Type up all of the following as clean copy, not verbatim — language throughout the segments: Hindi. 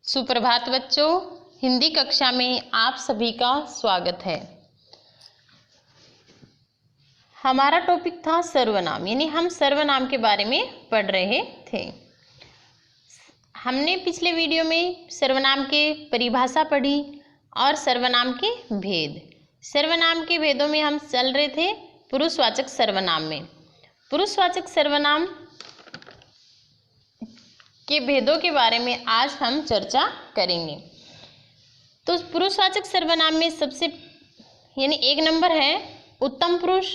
सुप्रभात बच्चों, हिंदी कक्षा में आप सभी का स्वागत है। हमारा टॉपिक था सर्वनाम, यानी हम सर्वनाम के बारे में पढ़ रहे थे। हमने पिछले वीडियो में सर्वनाम के परिभाषा पढ़ी और सर्वनाम के भेद। सर्वनाम के भेदों में हम चल रहे थे पुरुषवाचक सर्वनाम में। पुरुषवाचक सर्वनाम के भेदों के बारे में आज हम चर्चा करेंगे। तो पुरुषवाचक सर्वनाम में सबसे यानी 1 नंबर है उत्तम पुरुष,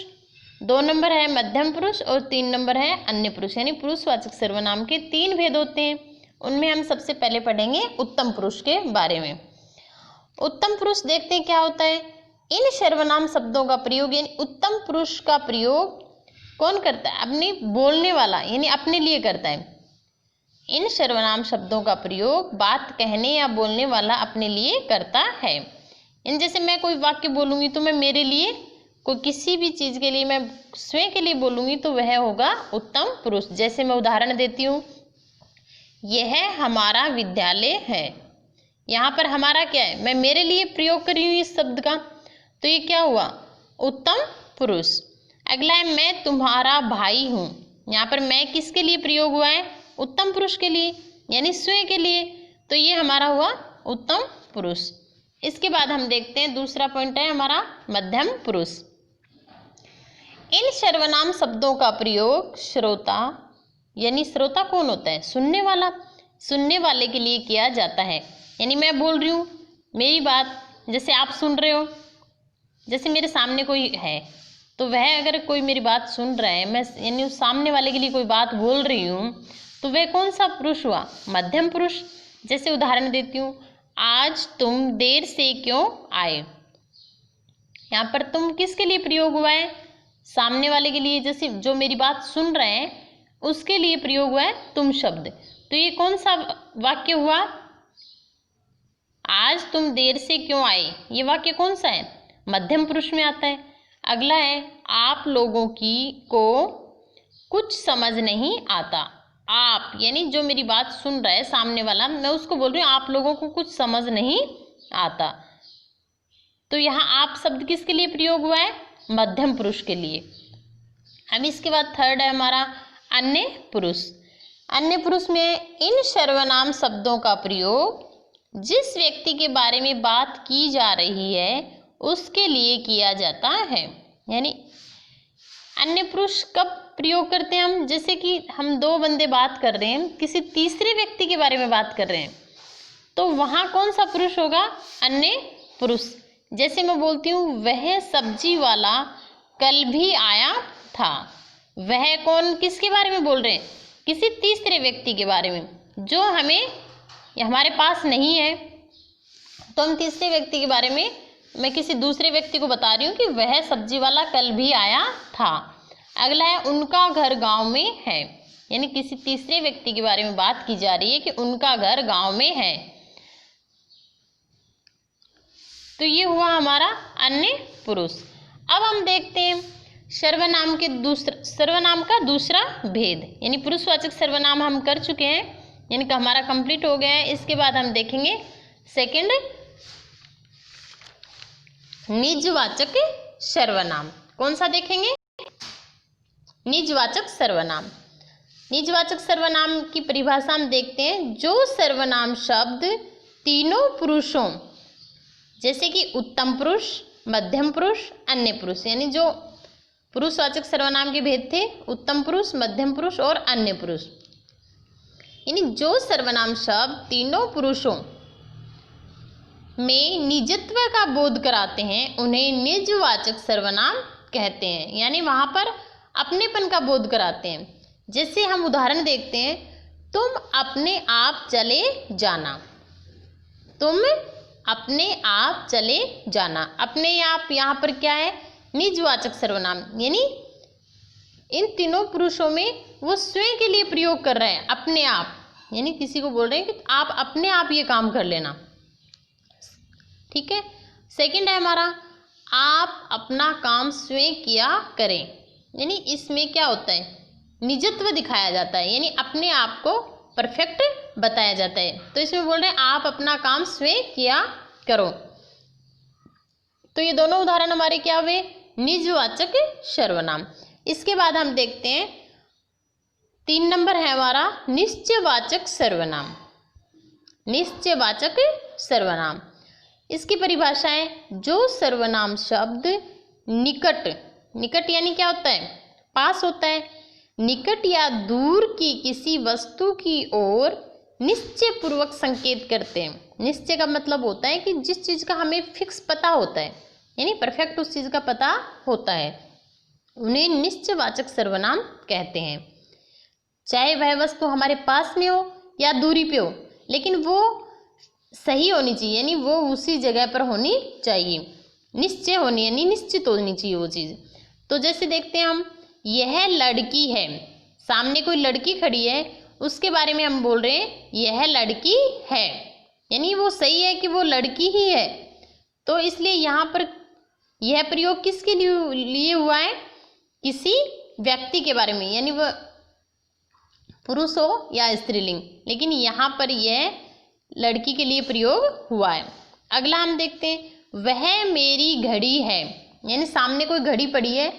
2 नंबर है मध्यम पुरुष और 3 नंबर है अन्य पुरुष। यानी पुरुषवाचक सर्वनाम के 3 भेद होते हैं। उनमें हम सबसे पहले पढ़ेंगे उत्तम पुरुष के बारे में। उत्तम पुरुष देखते हैं क्या होता है। इन सर्वनाम शब्दों का प्रयोग यानी उत्तम पुरुष का प्रयोग कौन करता है? अपने बोलने वाला यानी अपने लिए करता है। इन सर्वनाम शब्दों का प्रयोग बात कहने या बोलने वाला अपने लिए करता है। इन जैसे मैं कोई वाक्य बोलूँगी तो मैं मेरे लिए, कोई किसी भी चीज़ के लिए मैं स्वयं के लिए बोलूँगी तो वह होगा उत्तम पुरुष। जैसे मैं उदाहरण देती हूँ, यह हमारा विद्यालय है। यहाँ पर हमारा क्या है? मैं मेरे लिए प्रयोग कर रही हूँ इस शब्द का, तो ये क्या हुआ? उत्तम पुरुष। अगला है मैं तुम्हारा भाई हूँ। यहाँ पर मैं किसके लिए प्रयोग हुआ है? उत्तम पुरुष के लिए, यानी स्वयं के लिए, तो ये हमारा हुआ उत्तम पुरुष। इसके बाद हम देखते हैं दूसरा पॉइंट है हमारा मध्यम पुरुष। इन सर्वनाम शब्दों का प्रयोग श्रोता, यानी श्रोता कौन होता है? सुनने वाला, सुनने वाले के लिए किया जाता है। यानी मैं बोल रही हूँ मेरी बात, जैसे आप सुन रहे हो, जैसे मेरे सामने कोई है तो वह अगर कोई मेरी बात सुन रहा है, मैं यानी उस सामने वाले के लिए कोई बात बोल रही हूँ, तो वह कौन सा पुरुष हुआ? मध्यम पुरुष। जैसे उदाहरण देती हूँ, आज तुम देर से क्यों आए। यहाँ पर तुम किसके लिए प्रयोग हुआ है? सामने वाले के लिए, जैसे जो मेरी बात सुन रहे हैं उसके लिए प्रयोग हुआ है तुम शब्द। तो ये कौन सा वाक्य हुआ? आज तुम देर से क्यों आए, ये वाक्य कौन सा है? मध्यम पुरुष में आता है। अगला है आप लोगों को कुछ समझ नहीं आता। आप यानी जो मेरी बात सुन रहा है सामने वाला, मैं उसको बोल रही हूँ आप लोगों को कुछ समझ नहीं आता। तो यहाँ आप शब्द किसके लिए प्रयोग हुआ है? मध्यम पुरुष के लिए। अब इसके बाद थर्ड है हमारा अन्य पुरुष। अन्य पुरुष में इन सर्वनाम शब्दों का प्रयोग जिस व्यक्ति के बारे में बात की जा रही है उसके लिए किया जाता है। यानी अन्य पुरुष कब प्रयोग करते हैं हम? जैसे कि हम 2 बंदे बात कर रहे हैं, किसी तीसरे व्यक्ति के बारे में बात कर रहे हैं, तो वहाँ कौन सा पुरुष होगा? अन्य पुरुष। जैसे मैं बोलती हूँ वह सब्जी वाला कल भी आया था। वह कौन, किसके बारे में बोल रहे हैं? किसी तीसरे व्यक्ति के बारे में जो हमें हमारे पास नहीं है, तो हम तीसरे व्यक्ति के बारे में, मैं किसी दूसरे व्यक्ति को बता रही हूँ कि वह सब्जी वाला कल भी आया था। अगला है उनका घर गांव में है। यानी किसी तीसरे व्यक्ति के बारे में बात की जा रही है कि उनका घर गांव में है। तो ये हुआ हमारा अन्य पुरुष। अब हम देखते हैं सर्वनाम का दूसरा भेद। यानी पुरुषवाचक सर्वनाम हम कर चुके हैं, यानी कि हमारा कंप्लीट हो गया है। इसके बाद हम देखेंगे सेकंड निजवाचक सर्वनाम। कौन सा देखेंगे? निजवाचक सर्वनाम। निजवाचक सर्वनाम की परिभाषा हम देखते हैं, जो सर्वनाम शब्द तीनों पुरुषों, जैसे कि उत्तम पुरुष, मध्यम पुरुष, अन्य पुरुष, यानी जो पुरुषवाचक सर्वनाम के भेद थे उत्तम पुरुष, मध्यम पुरुष और अन्य पुरुष, यानी जो सर्वनाम शब्द तीनों पुरुषों में निजत्व का बोध कराते हैं उन्हें निजवाचक सर्वनाम कहते हैं। यानी वहाँ पर अपनेपन का बोध कराते हैं। जैसे हम उदाहरण देखते हैं, तुम अपने आप चले जाना। तुम अपने आप चले जाना। अपने आप यहाँ पर क्या है? निजवाचक सर्वनाम। यानी इन तीनों पुरुषों में वो स्वयं के लिए प्रयोग कर रहे हैं अपने आप, यानी किसी को बोल रहे हैं कि आप अपने आप ये काम कर लेना। ठीक है। सेकंड है हमारा आप अपना काम स्वयं किया करें। यानी इसमें क्या होता है? निजत्व दिखाया जाता है, यानी अपने आप को परफेक्ट बताया जाता है। तो इसमें बोल रहे हैं आप अपना काम स्वयं किया करो। तो ये दोनों उदाहरण हमारे क्या हुए, निजवाचक सर्वनाम। इसके बाद हम देखते हैं 3 नंबर है हमारा निश्चयवाचक सर्वनाम। निश्चयवाचक सर्वनाम, इसकी परिभाषा है जो सर्वनाम शब्द निकट, निकट यानी क्या होता है, पास होता है, निकट या दूर की किसी वस्तु की ओर निश्चय पूर्वक संकेत करते हैं। निश्चय का मतलब होता है कि जिस चीज़ का हमें फिक्स पता होता है, यानी परफेक्ट उस चीज़ का पता होता है, उन्हें निश्चयवाचक सर्वनाम कहते हैं। चाहे वह वस्तु हमारे पास में हो या दूरी पे हो, लेकिन वो सही होनी चाहिए, यानी वो उसी जगह पर होनी चाहिए, निश्चय होनी यानी निश्चित होनी चाहिए वो चीज़। तो जैसे देखते हैं हम, यह लड़की है, सामने कोई लड़की खड़ी है, उसके बारे में हम बोल रहे हैं यह लड़की है, यानी वो सही है कि वो लड़की ही है। तो इसलिए यहाँ पर यह प्रयोग किसके लिए हुआ है, किसी व्यक्ति के बारे में, यानी वह पुरुष हो या स्त्रीलिंग, लेकिन यहाँ पर यह लड़की के लिए प्रयोग हुआ है। अगला हम देखते हैं, वह मेरी घड़ी है, यानी सामने कोई घड़ी पड़ी है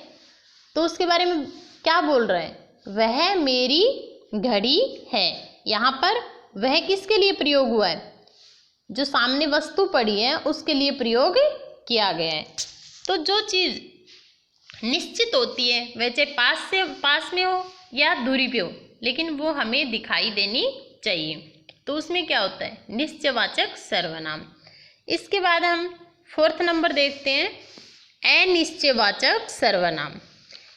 तो उसके बारे में क्या बोल रहे हैं, वह मेरी घड़ी है। यहाँ पर वह किसके लिए प्रयोग हुआ है, जो सामने वस्तु पड़ी है उसके लिए प्रयोग किया गया है। तो जो चीज़ निश्चित होती है वह चाहे पास में हो या दूरी पे हो, लेकिन वो हमें दिखाई देनी चाहिए, तो उसमें क्या होता है, निश्चयवाचक सर्वनाम। इसके बाद हम 4th नंबर देखते हैं, अनिश्चयवाचक सर्वनाम।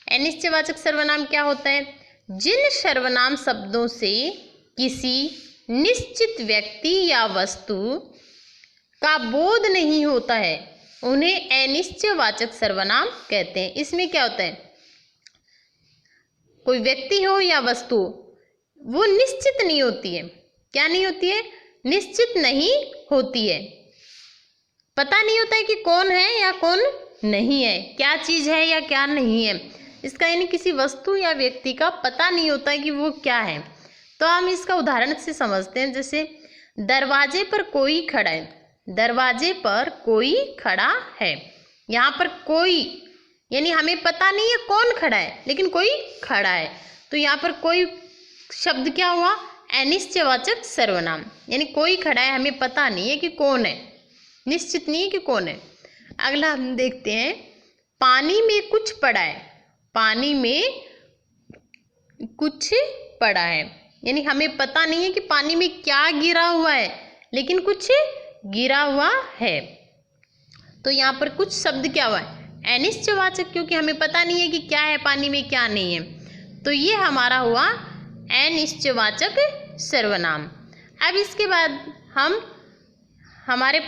अनिश्चयवाचक सर्वनाम क्या होता है, जिन सर्वनाम शब्दों से किसी निश्चित व्यक्ति या वस्तु का बोध नहीं होता है उन्हें अनिश्चयवाचक सर्वनाम कहते हैं। इसमें क्या होता है, कोई व्यक्ति हो या वस्तु वो निश्चित नहीं होती है, क्या नहीं होती है, निश्चित नहीं होती है, पता नहीं होता है कि कौन है या कौन नहीं है, क्या चीज़ है या क्या नहीं है, इसका यानी किसी वस्तु या व्यक्ति का पता नहीं होता है कि वो क्या है। तो हम इसका उदाहरण से समझते हैं, जैसे दरवाजे पर कोई खड़ा है, दरवाजे पर कोई खड़ा है, यहाँ पर कोई यानी हमें पता नहीं है कौन खड़ा है, लेकिन कोई खड़ा है, तो यहाँ पर कोई शब्द क्या हुआ, अनिश्चयवाचक सर्वनाम, यानी कोई खड़ा है, हमें पता नहीं है कि कौन है, निश्चित नहीं है कि कौन है। अगला हम देखते हैं, पानी में कुछ पड़ा है, पानी में कुछ पड़ा है, यानी हमें पता नहीं है कि पानी में क्या गिरा हुआ है, लेकिन कुछ गिरा हुआ है। तो यहाँ पर कुछ शब्द क्या हुआ है, अनिश्चयवाचक, क्योंकि हमें पता नहीं है कि क्या है पानी में क्या नहीं है, तो ये हमारा हुआ अनिश्चयवाचक सर्वनाम। अब इसके बाद हमारे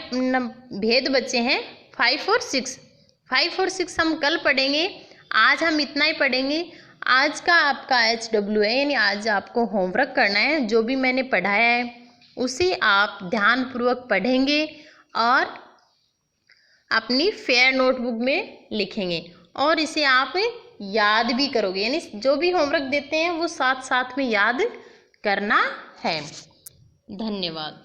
भेद बचे हैं 5 और 6। 5 और 6 हम कल पढ़ेंगे, आज हम इतना ही पढ़ेंगे। आज का आपका HW है, यानी आज आपको होमवर्क करना है, जो भी मैंने पढ़ाया है उसे आप ध्यानपूर्वक पढ़ेंगे और अपनी फेयर नोटबुक में लिखेंगे, और इसे आप याद भी करोगे, यानी जो भी होमवर्क देते हैं वो साथ साथ में याद करना है। धन्यवाद।